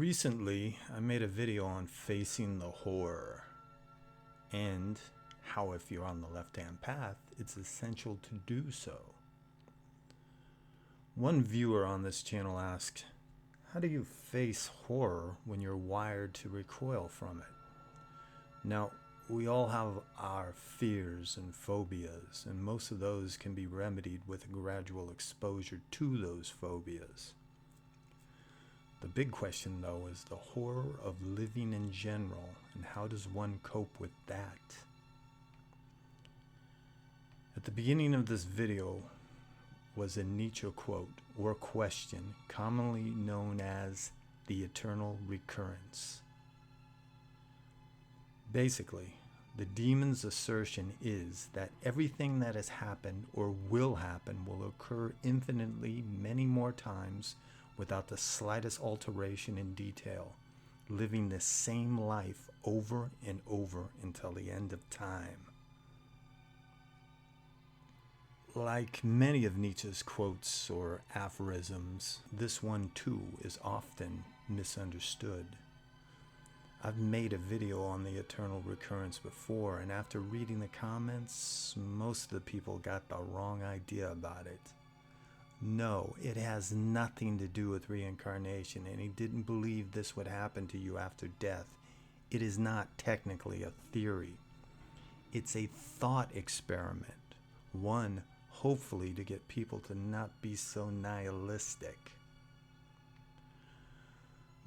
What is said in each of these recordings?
Recently, I made a video on facing the horror and how if you're on the left-hand path, it's essential to do so. One viewer on this channel asked, how do you face horror when you're wired to recoil from it? Now, we all have our fears and phobias, and most of those can be remedied with a gradual exposure to those phobias. The big question, though, is the horror of living in general, and how does one cope with that? At the beginning of this video was a Nietzsche quote or question, commonly known as the eternal recurrence. Basically, the demon's assertion is that everything that has happened or will happen will occur infinitely many more times without the slightest alteration in detail, living the same life over and over until the end of time. Like many of Nietzsche's quotes or aphorisms, this one too is often misunderstood. I've made a video on the eternal recurrence before, and after reading the comments, most of the people got the wrong idea about it. No, it has nothing to do with reincarnation, and he didn't believe this would happen to you after death. It is not technically a theory. It's a thought experiment. One, hopefully, to get people to not be so nihilistic.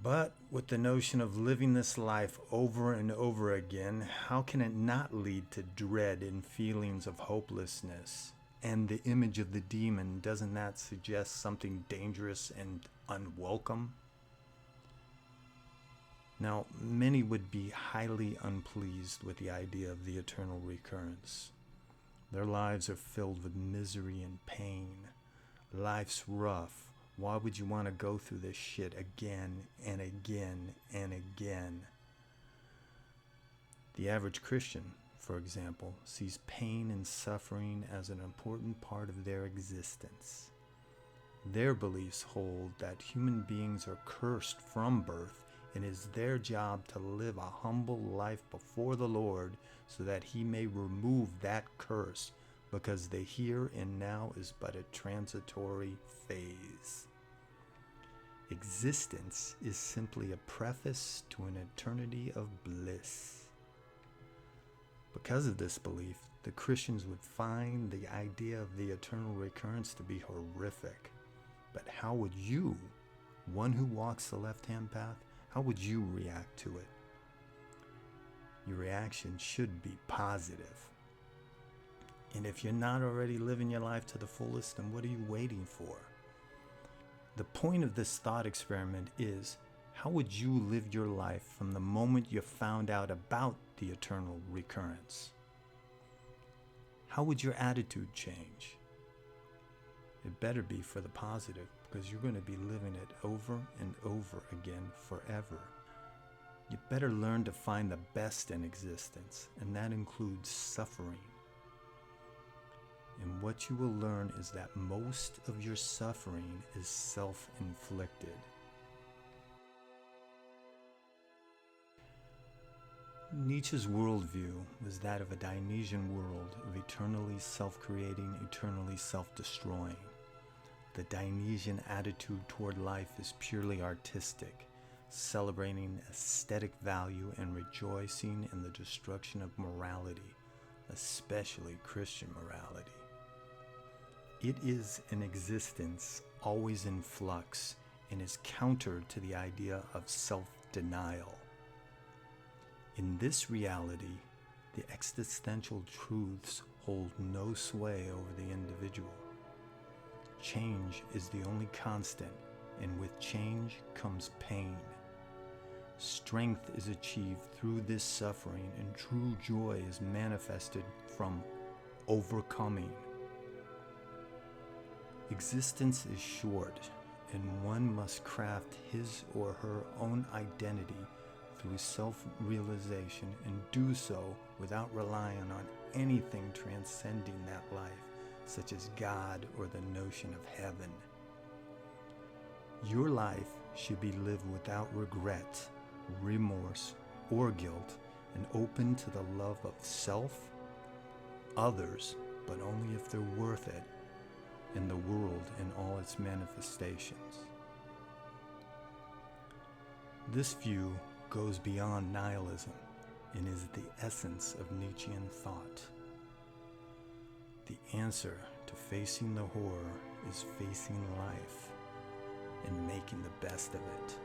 But with the notion of living this life over and over again, how can it not lead to dread and feelings of hopelessness? And the image of the demon, doesn't that suggest something dangerous and unwelcome? Now, many would be highly unpleased with the idea of the eternal recurrence. Their lives are filled with misery and pain. Life's rough. Why would you want to go through this shit again and again and again? The average Christian, for example, sees pain and suffering as an important part of their existence. Their beliefs hold that human beings are cursed from birth, and it is their job to live a humble life before the Lord so that he may remove that curse, because the here and now is but a transitory phase. Existence is simply a preface to an eternity of bliss. Because of this belief, the Christians would find the idea of the eternal recurrence to be horrific. But how would you, one who walks the left-hand path, how would you react to it? Your reaction should be positive. And if you're not already living your life to the fullest, then what are you waiting for? The point of this thought experiment is, how would you live your life from the moment you found out about the eternal recurrence? How would your attitude change? It better be for the positive, because you're going to be living it over and over again forever. You better learn to find the best in existence, and that includes suffering. And what you will learn is that most of your suffering is self-inflicted. Nietzsche's worldview was that of a Dionysian world of eternally self-creating, eternally self-destroying. The Dionysian attitude toward life is purely artistic, celebrating aesthetic value and rejoicing in the destruction of morality, especially Christian morality. It is an existence always in flux and is counter to the idea of self-denial. In this reality, the existential truths hold no sway over the individual. Change is the only constant, and with change comes pain. Strength is achieved through this suffering, and true joy is manifested from overcoming. Existence is short, and one must craft his or her own identity through self-realization, and do so without relying on anything transcending that life, such as God or the notion of heaven. Your life should be lived without regret, remorse, or guilt, and open to the love of self, others, but only if they're worth it, and the world in all its manifestations. This view goes beyond nihilism and is the essence of Nietzschean thought. The answer to facing the horror is facing life and making the best of it.